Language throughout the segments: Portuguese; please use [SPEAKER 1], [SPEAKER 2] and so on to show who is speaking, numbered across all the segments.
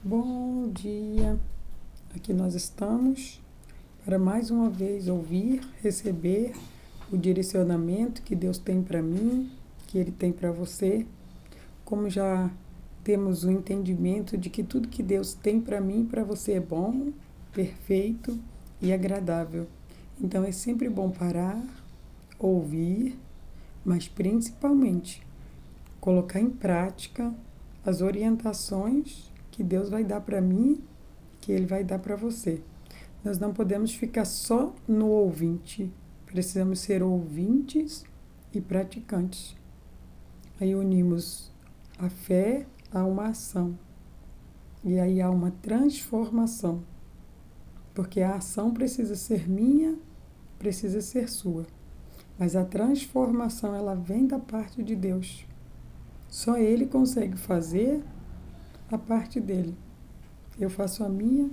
[SPEAKER 1] Bom dia! Aqui nós estamos para mais uma vez ouvir, receber o direcionamento que Deus tem para mim, que Ele tem para você. Como já temos o entendimento de que tudo que Deus tem para mim e para você é bom, perfeito e agradável. Então é sempre bom parar, ouvir, mas principalmente colocar em prática as orientações que Deus vai dar para mim, que Ele vai dar para você. Nós não podemos ficar só no ouvinte, precisamos ser ouvintes e praticantes. Aí unimos a fé a uma ação, e aí há uma transformação, porque a ação precisa ser minha, precisa ser sua, mas a transformação ela vem da parte de Deus. Só Ele consegue fazer a parte dele. Eu faço a minha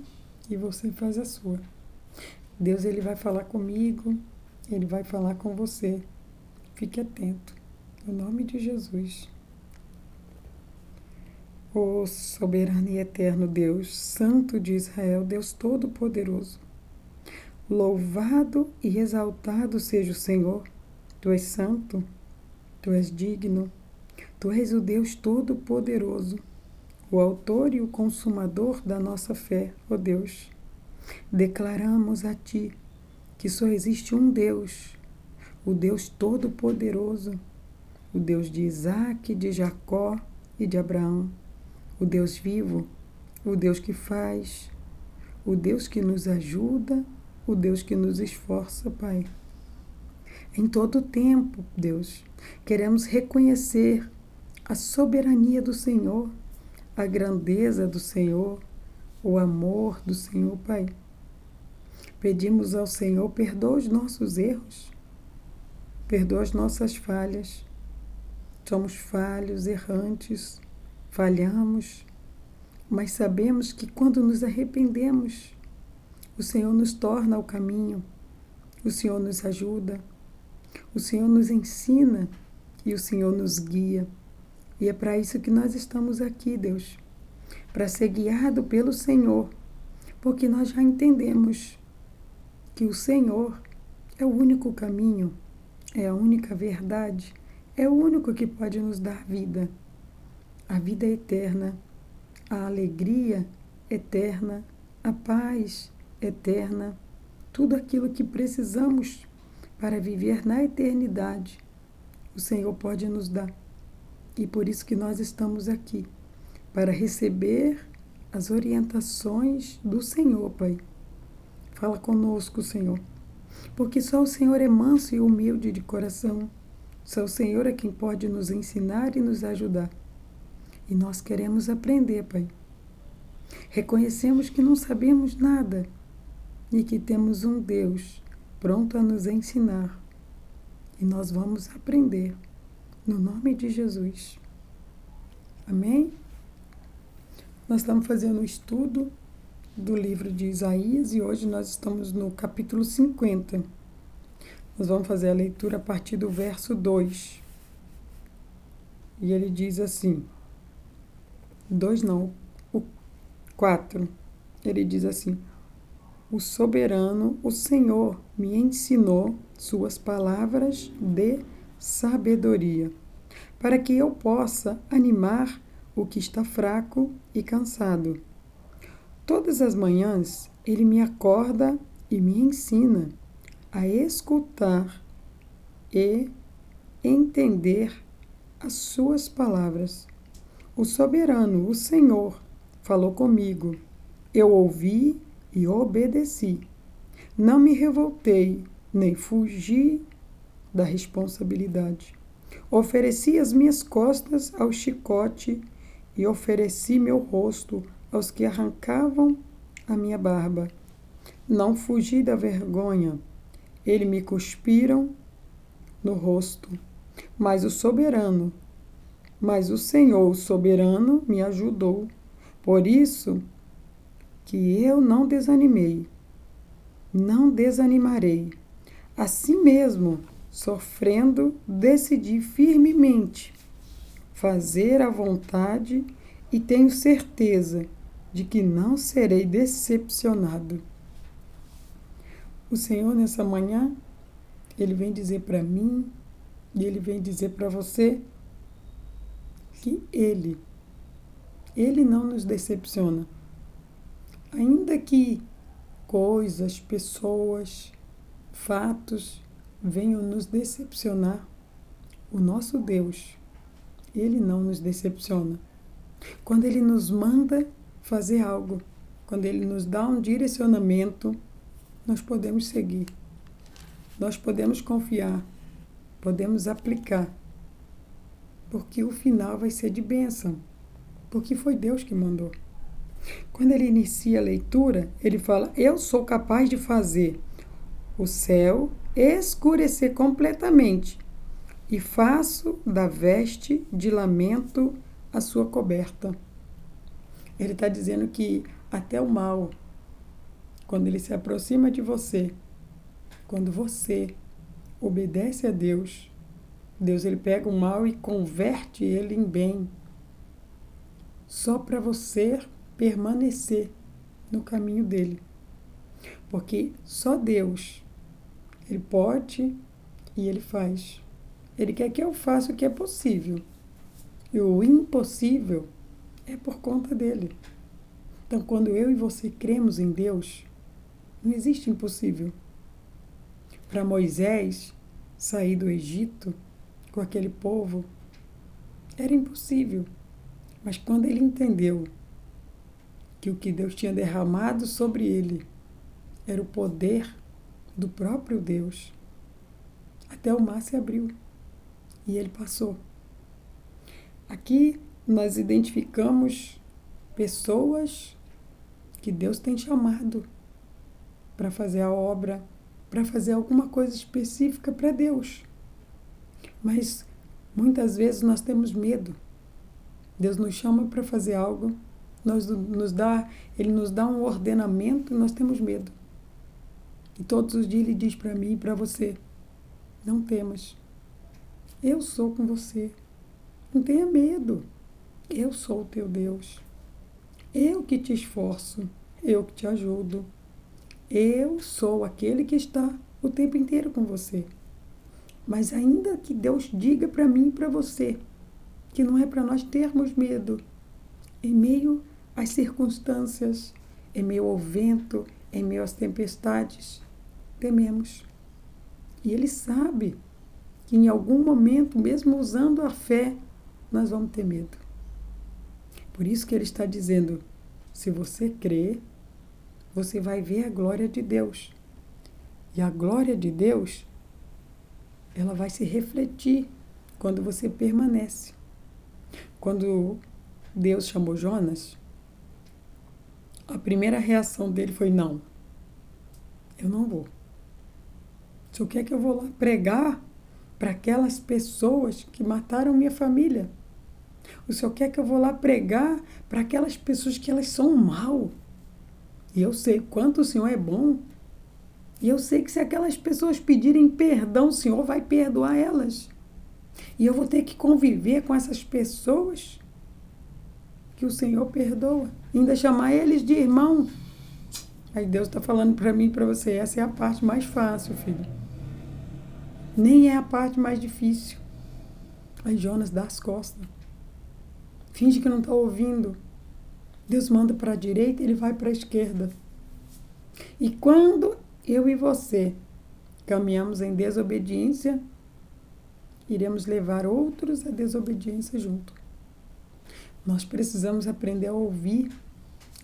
[SPEAKER 1] e você faz a sua. Deus ele vai falar comigo, Ele vai falar com você. Fique atento. No nome de Jesus. Ó soberano e eterno Deus, Santo de Israel, Deus Todo-Poderoso, louvado e exaltado seja o Senhor. Tu és santo, Tu és digno, Tu és o Deus Todo-Poderoso, o autor e o consumador da nossa fé, ó Deus. Declaramos a Ti que só existe um Deus, o Deus Todo-Poderoso, o Deus de Isaac, de Jacó e de Abraão, o Deus vivo, o Deus que faz, o Deus que nos ajuda, o Deus que nos esforça, Pai. Em todo o tempo, Deus, queremos reconhecer a soberania do Senhor, a grandeza do Senhor, o amor do Senhor, Pai. Pedimos ao Senhor, perdoa os nossos erros, perdoa as nossas falhas. Somos falhos, errantes, falhamos, mas sabemos que quando nos arrependemos, o Senhor nos torna ao caminho, o Senhor nos ajuda, o Senhor nos ensina e o Senhor nos guia. E é para isso que nós estamos aqui, Deus, para ser guiado pelo Senhor, porque nós já entendemos que o Senhor é o único caminho, é a única verdade, é o único que pode nos dar vida, a vida eterna, a alegria eterna, a paz eterna, tudo aquilo que precisamos para viver na eternidade, o Senhor pode nos dar. E por isso que nós estamos aqui, para receber as orientações do Senhor, Pai. Fala conosco, Senhor, porque só o Senhor é manso e humilde de coração. Só o Senhor é quem pode nos ensinar e nos ajudar. E nós queremos aprender, Pai. Reconhecemos que não sabemos nada e que temos um Deus pronto a nos ensinar. E nós vamos aprender. No nome de Jesus. Amém? Nós estamos fazendo um estudo do livro de Isaías e hoje nós estamos no capítulo 50. Nós vamos fazer a leitura a partir do verso 2. E ele diz assim, 2 não, o 4. Ele diz assim, o soberano, o Senhor, me ensinou suas palavras de sabedoria, para que eu possa animar o que está fraco e cansado. Todas as manhãs ele me acorda e me ensina a escutar e entender as suas palavras. O soberano, o Senhor, falou comigo. Eu ouvi e obedeci. Não me revoltei, nem fugi da responsabilidade. Ofereci as minhas costas ao chicote e ofereci meu rosto aos que arrancavam a minha barba. Não fugi da vergonha. Eles me cuspiram no rosto. Mas o Senhor, o soberano, me ajudou. Por isso que eu não desanimei, não desanimarei. Assim mesmo, sofrendo, decidi firmemente fazer a vontade e tenho certeza de que não serei decepcionado. O Senhor, nessa manhã, Ele vem dizer para mim e Ele vem dizer para você que Ele não nos decepciona. Ainda que coisas, pessoas, fatos venham nos decepcionar, o nosso Deus, Ele não nos decepciona. Quando Ele nos manda fazer algo, quando Ele nos dá um direcionamento, nós podemos seguir, nós podemos confiar, podemos aplicar, porque o final vai ser de bênção, porque foi Deus que mandou. Quando ele inicia a leitura, ele fala: eu sou capaz de fazer o céu escurecer completamente e faço da veste de lamento a sua coberta. Ele está dizendo que até o mal, quando ele se aproxima de você, quando você obedece a Deus, Deus ele pega o mal e converte ele em bem, só para você permanecer no caminho dele. Porque só Deus, ele pode e ele faz. Ele quer que eu faça o que é possível. E o impossível é por conta dele. Então, quando eu e você cremos em Deus, não existe impossível. Para Moisés sair do Egito com aquele povo, era impossível. Mas quando ele entendeu que o que Deus tinha derramado sobre ele era o poder do próprio Deus, até o mar se abriu e ele passou. Aqui nós identificamos pessoas que Deus tem chamado para fazer a obra, para fazer alguma coisa específica para Deus. Mas muitas vezes nós temos medo. Deus nos chama para fazer algo, Ele nos dá um ordenamento e nós temos medo. E todos os dias Ele diz para mim e para você: não temas, eu sou com você, não tenha medo, eu sou o teu Deus, eu que te esforço, eu que te ajudo, eu sou aquele que está o tempo inteiro com você. Mas ainda que Deus diga para mim e para você que não é para nós termos medo, em meio às circunstâncias, em meio ao vento, em meio às tempestades, tememos. E Ele sabe que em algum momento, mesmo usando a fé, nós vamos ter medo. Por isso que Ele está dizendo: se você crer, você vai ver a glória de Deus. E a glória de Deus, ela vai se refletir quando você permanece. Quando Deus chamou Jonas, a primeira reação dele foi: não, eu não vou. O senhor quer que eu vou lá pregar para aquelas pessoas que mataram minha família? O senhor quer que eu vou lá pregar para aquelas pessoas que elas são mal? E eu sei quanto o Senhor é bom. E eu sei que se aquelas pessoas pedirem perdão, o Senhor vai perdoar elas. E eu vou ter que conviver com essas pessoas que o Senhor perdoa. Ainda chamar eles de irmão. Aí Deus está falando para mim e para você: essa é a parte mais fácil, filho. Nem é a parte mais difícil. Aí Jonas dá as costas. Finge que não está ouvindo. Deus manda para a direita, ele vai para a esquerda. E quando eu e você caminhamos em desobediência, iremos levar outros à desobediência junto. Nós precisamos aprender a ouvir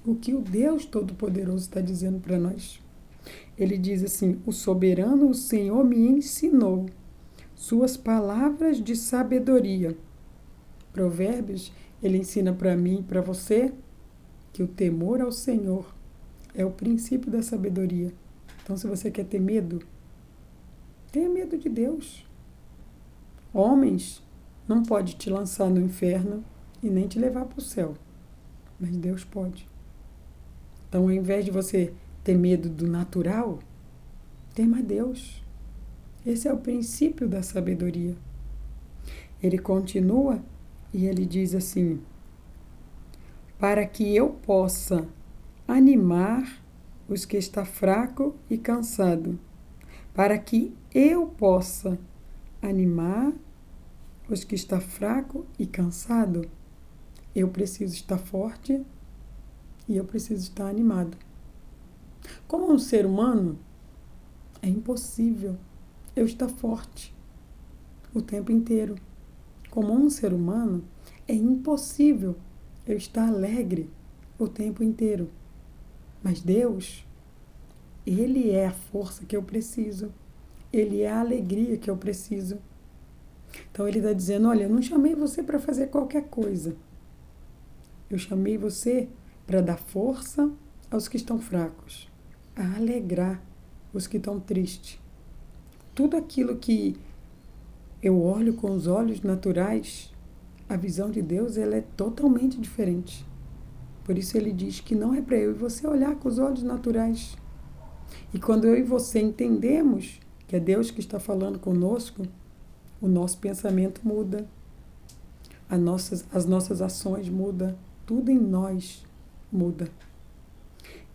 [SPEAKER 1] o que o Deus Todo-Poderoso está dizendo para nós. Ele diz assim: o soberano, o Senhor me ensinou suas palavras de sabedoria. Provérbios, ele ensina para mim e para você que o temor ao Senhor é o princípio da sabedoria. Então, se você quer ter medo, tenha medo de Deus. Homens não podem te lançar no inferno e nem te levar para o céu, mas Deus pode. Então, ao invés de você ter medo do natural, tema Deus. Esse é o princípio da sabedoria. Ele continua e ele diz assim: para que eu possa animar os que está fraco e cansado, para que eu possa animar os que está fraco e cansado, eu preciso estar forte e eu preciso estar animado. Como um ser humano, é impossível eu estar forte o tempo inteiro. Como um ser humano, é impossível eu estar alegre o tempo inteiro. Mas Deus, Ele é a força que eu preciso. Ele é a alegria que eu preciso. Então Ele está dizendo, olha, eu não chamei você para fazer qualquer coisa. Eu chamei você para dar força aos que estão fracos, a alegrar os que estão tristes. Tudo aquilo que eu olho com os olhos naturais, a visão de Deus ela é totalmente diferente. Por isso Ele diz que não é para eu e você olhar com os olhos naturais. E quando eu e você entendemos que é Deus que está falando conosco, o nosso pensamento muda, as nossas ações mudam, tudo em nós muda.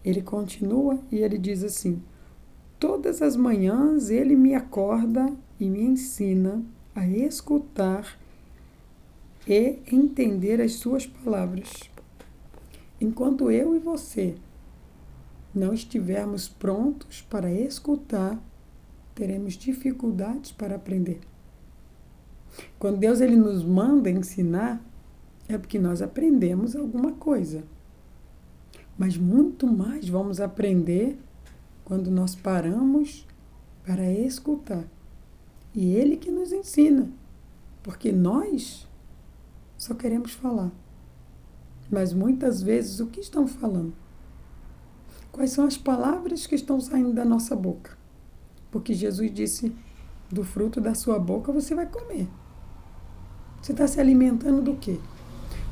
[SPEAKER 1] Ele continua e ele diz assim, todas as manhãs ele me acorda e me ensina a escutar e entender as suas palavras. Enquanto eu e você não estivermos prontos para escutar, teremos dificuldades para aprender. Quando Deus ele nos manda ensinar, é porque nós aprendemos alguma coisa. Mas muito mais vamos aprender quando nós paramos para escutar. E Ele que nos ensina, porque nós só queremos falar. Mas muitas vezes o que estão falando? Quais são as palavras que estão saindo da nossa boca? Porque Jesus disse, do fruto da sua boca você vai comer. Você está se alimentando do quê?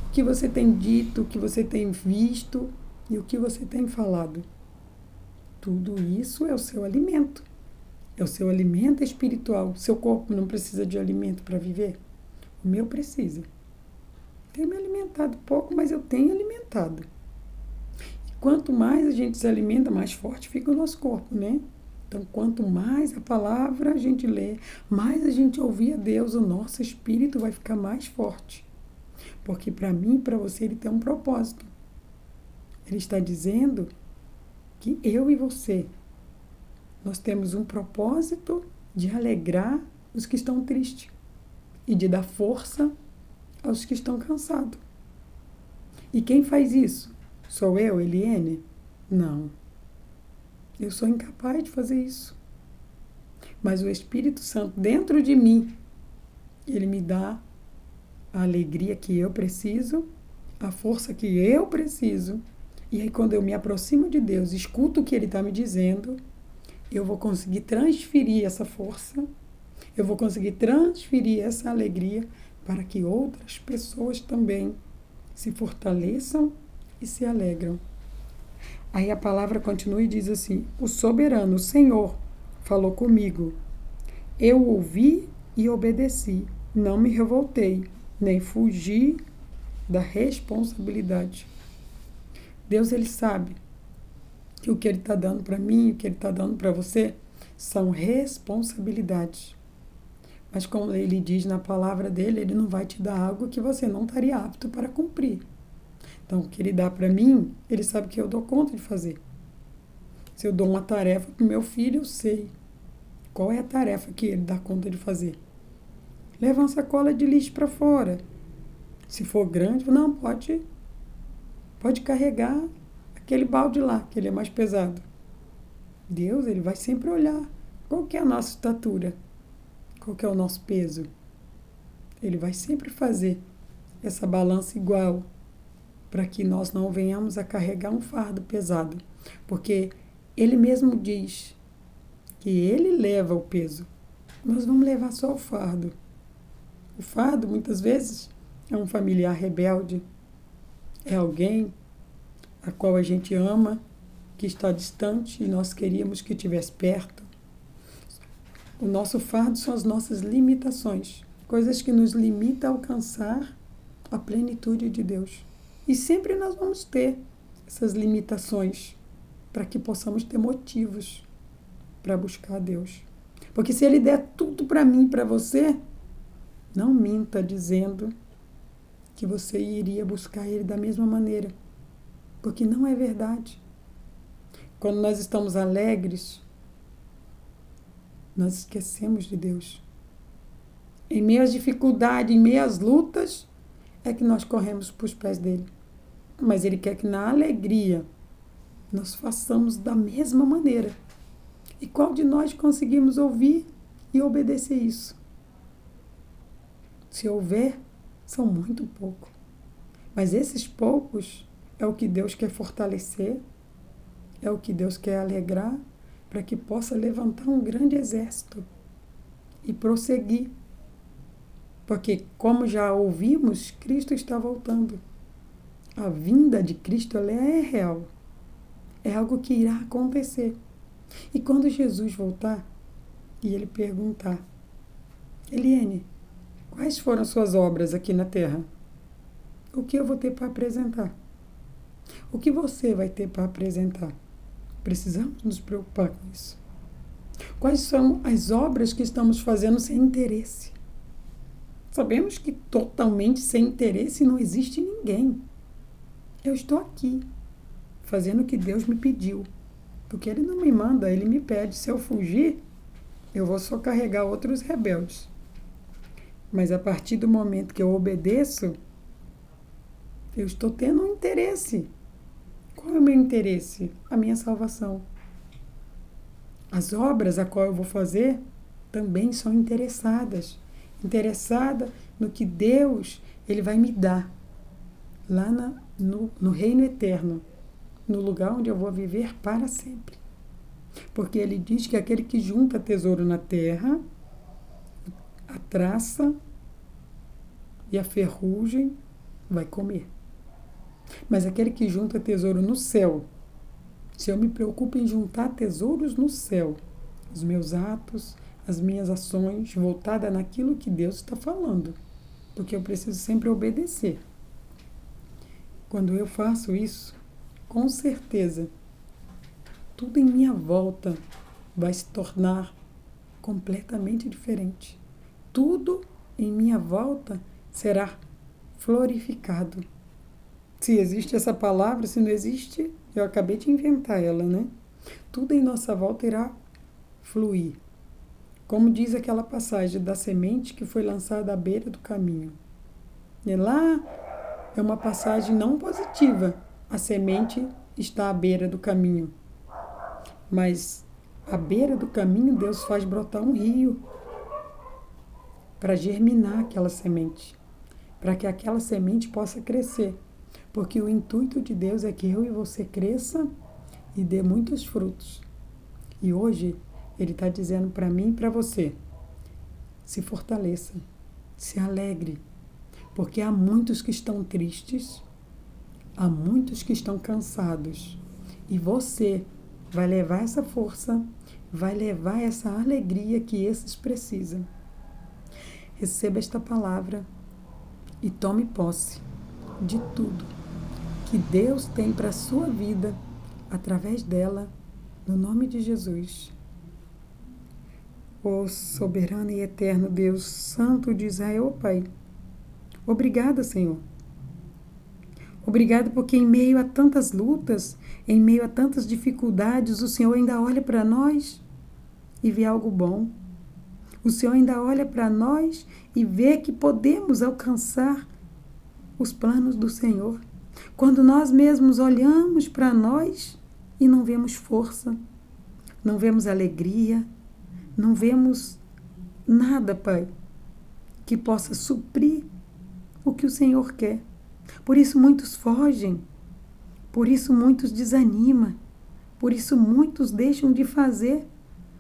[SPEAKER 1] O que você tem dito, o que você tem visto e o que você tem falado. Tudo isso é o seu alimento. É o seu alimento espiritual. Seu corpo não precisa de alimento para viver? O meu precisa. Tenho me alimentado pouco, mas eu tenho alimentado. E quanto mais a gente se alimenta, mais forte fica o nosso corpo, né? Então, quanto mais a palavra a gente lê, mais a gente ouvir a Deus, o nosso espírito vai ficar mais forte. Porque para mim e para você ele tem um propósito. Ele está dizendo que eu e você, nós temos um propósito de alegrar os que estão tristes e de dar força aos que estão cansados. E quem faz isso? Sou eu, Eliene? Não. Eu sou incapaz de fazer isso. Mas o Espírito Santo dentro de mim, ele me dá a alegria que eu preciso, a força que eu preciso. E aí quando eu me aproximo de Deus, escuto o que Ele está me dizendo, eu vou conseguir transferir essa força, eu vou conseguir transferir essa alegria para que outras pessoas também se fortaleçam e se alegram. Aí a palavra continua e diz assim, o soberano, o Senhor, falou comigo. Eu ouvi e obedeci, não me revoltei, nem fugi da responsabilidade. Deus, Ele sabe que o que Ele está dando para mim, o que Ele está dando para você, são responsabilidades. Mas como Ele diz na palavra dEle, Ele não vai te dar algo que você não estaria apto para cumprir. Então, o que Ele dá para mim, Ele sabe que eu dou conta de fazer. Se eu dou uma tarefa para o meu filho, eu sei qual é a tarefa que ele dá conta de fazer. Leva uma sacola de lixo para fora. Se for grande, não, pode carregar aquele balde lá, que ele é mais pesado. Deus, Ele vai sempre olhar qual que é a nossa estatura, qual que é o nosso peso. Ele vai sempre fazer essa balança igual, para que nós não venhamos a carregar um fardo pesado. Porque Ele mesmo diz que Ele leva o peso. Nós vamos levar só o fardo. O fardo, muitas vezes, é um familiar rebelde, é alguém a qual a gente ama, que está distante e nós queríamos que estivesse perto. O nosso fardo são as nossas limitações, coisas que nos limitam a alcançar a plenitude de Deus. E sempre nós vamos ter essas limitações para que possamos ter motivos para buscar a Deus. Porque se Ele der tudo para mim e para você, não minta dizendo que você iria buscar Ele da mesma maneira. Porque não é verdade. Quando nós estamos alegres, nós esquecemos de Deus. Em meio às dificuldades, em meio às lutas, é que nós corremos para os pés dele. Mas Ele quer que na alegria nós façamos da mesma maneira. E qual de nós conseguimos ouvir e obedecer isso? Se houver, são muito poucos. Mas esses poucos é o que Deus quer fortalecer, é o que Deus quer alegrar, para que possa levantar um grande exército e prosseguir. Porque, como já ouvimos, Cristo está voltando. A vinda de Cristo, ela é real. É algo que irá acontecer. E quando Jesus voltar e Ele perguntar: Eliane, quais foram as suas obras aqui na terra? O que eu vou ter para apresentar? O que você vai ter para apresentar? Precisamos nos preocupar com isso. Quais são as obras que estamos fazendo sem interesse? Sabemos que totalmente sem interesse não existe ninguém. Eu estou aqui, fazendo o que Deus me pediu. Porque Ele não me manda, Ele me pede. Se eu fugir, eu vou só carregar outros rebeldes. Mas a partir do momento que eu obedeço, eu estou tendo um interesse. Qual é o meu interesse? A minha salvação. As obras a qual eu vou fazer também são interessadas. Interessada no que Deus Ele vai me dar lá no reino eterno, no lugar onde eu vou viver para sempre. Porque Ele diz que aquele que junta tesouro na terra, a traça e a ferrugem vai comer. Mas aquele que junta tesouro no céu, se eu me preocupo em juntar tesouros no céu, os meus atos, as minhas ações voltadas naquilo que Deus está falando, porque eu preciso sempre obedecer. Quando eu faço isso, com certeza, tudo em minha volta vai se tornar completamente diferente. Tudo em minha volta será glorificado. Se existe essa palavra, se não existe, eu acabei de inventar ela, né? Tudo em nossa volta irá fluir. Como diz aquela passagem da semente que foi lançada à beira do caminho. E lá é uma passagem não positiva. A semente está à beira do caminho. Mas à beira do caminho, Deus faz brotar um rio para germinar aquela semente, para que aquela semente possa crescer. Porque o intuito de Deus é que eu e você cresça e dê muitos frutos. E hoje Ele está dizendo para mim e para você: se fortaleça, se alegre, porque há muitos que estão tristes, há muitos que estão cansados. E você vai levar essa força, vai levar essa alegria que esses precisam. Receba esta palavra e tome posse de tudo que Deus tem para a sua vida através dela, no nome de Jesus. Ó soberano e eterno Deus, Santo de Israel, Pai, obrigada, Senhor. Obrigado porque em meio a tantas lutas, em meio a tantas dificuldades, o Senhor ainda olha para nós e vê algo bom. O Senhor ainda olha para nós e vê que podemos alcançar os planos do Senhor. Quando nós mesmos olhamos para nós e não vemos força, não vemos alegria, não vemos nada, Pai, que possa suprir o que o Senhor quer. Por isso muitos fogem, por isso muitos desanimam, por isso muitos deixam de fazer,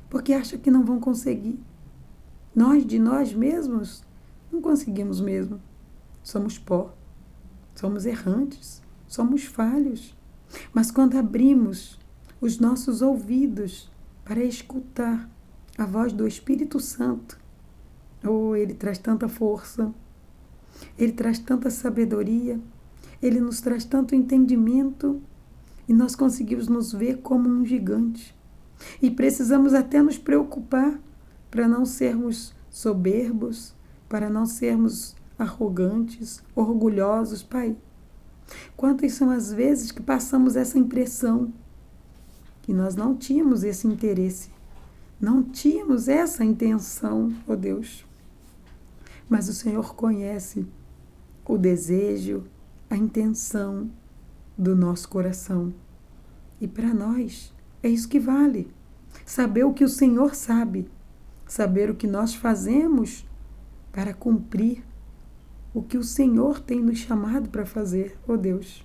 [SPEAKER 1] porque acham que não vão conseguir. Nós, de nós mesmos, não conseguimos mesmo. Somos pó, somos errantes, somos falhos. Mas quando abrimos os nossos ouvidos para escutar a voz do Espírito Santo, Ele traz tanta força, Ele traz tanta sabedoria, Ele nos traz tanto entendimento e nós conseguimos nos ver como um gigante. E precisamos até nos preocupar para não sermos soberbos, para não sermos arrogantes, orgulhosos, Pai. Quantas são as vezes que passamos essa impressão que nós não tínhamos esse interesse, não tínhamos essa intenção, ó Deus. Mas o Senhor conhece o desejo, a intenção do nosso coração. E para nós é isso que vale. Saber o que o Senhor sabe, saber o que nós fazemos para cumprir o que o Senhor tem nos chamado para fazer, ó Deus.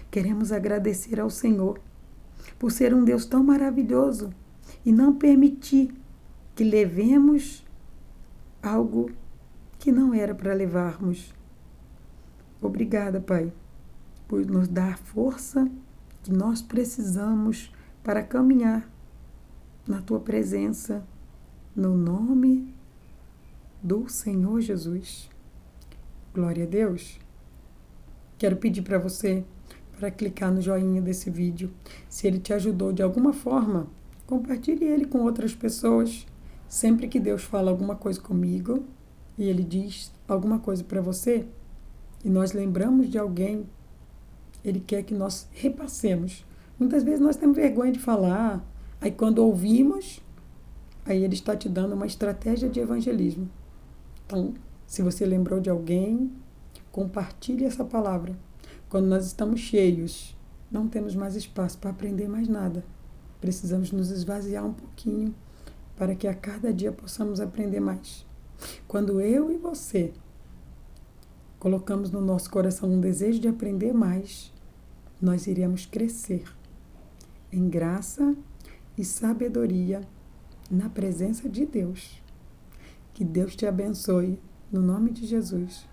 [SPEAKER 1] Queremos agradecer ao Senhor por ser um Deus tão maravilhoso e não permitir que levemos algo que não era para levarmos. Obrigada, Pai, por nos dar a força que nós precisamos para caminhar na Tua presença, no nome do Senhor Jesus. Glória a Deus. Quero pedir para você para clicar no joinha desse vídeo. Se ele te ajudou de alguma forma, compartilhe ele com outras pessoas. Sempre que Deus fala alguma coisa comigo e Ele diz alguma coisa para você e nós lembramos de alguém, Ele quer que nós repassemos. Muitas vezes nós temos vergonha de falar, aí quando ouvimos, aí Ele está te dando uma estratégia de evangelismo. Então, se você lembrou de alguém, compartilhe essa palavra. Quando nós estamos cheios, não temos mais espaço para aprender mais nada. Precisamos nos esvaziar um pouquinho para que a cada dia possamos aprender mais. Quando eu e você colocamos no nosso coração um desejo de aprender mais, nós iremos crescer em graça e sabedoria na presença de Deus. Que Deus te abençoe, no nome de Jesus.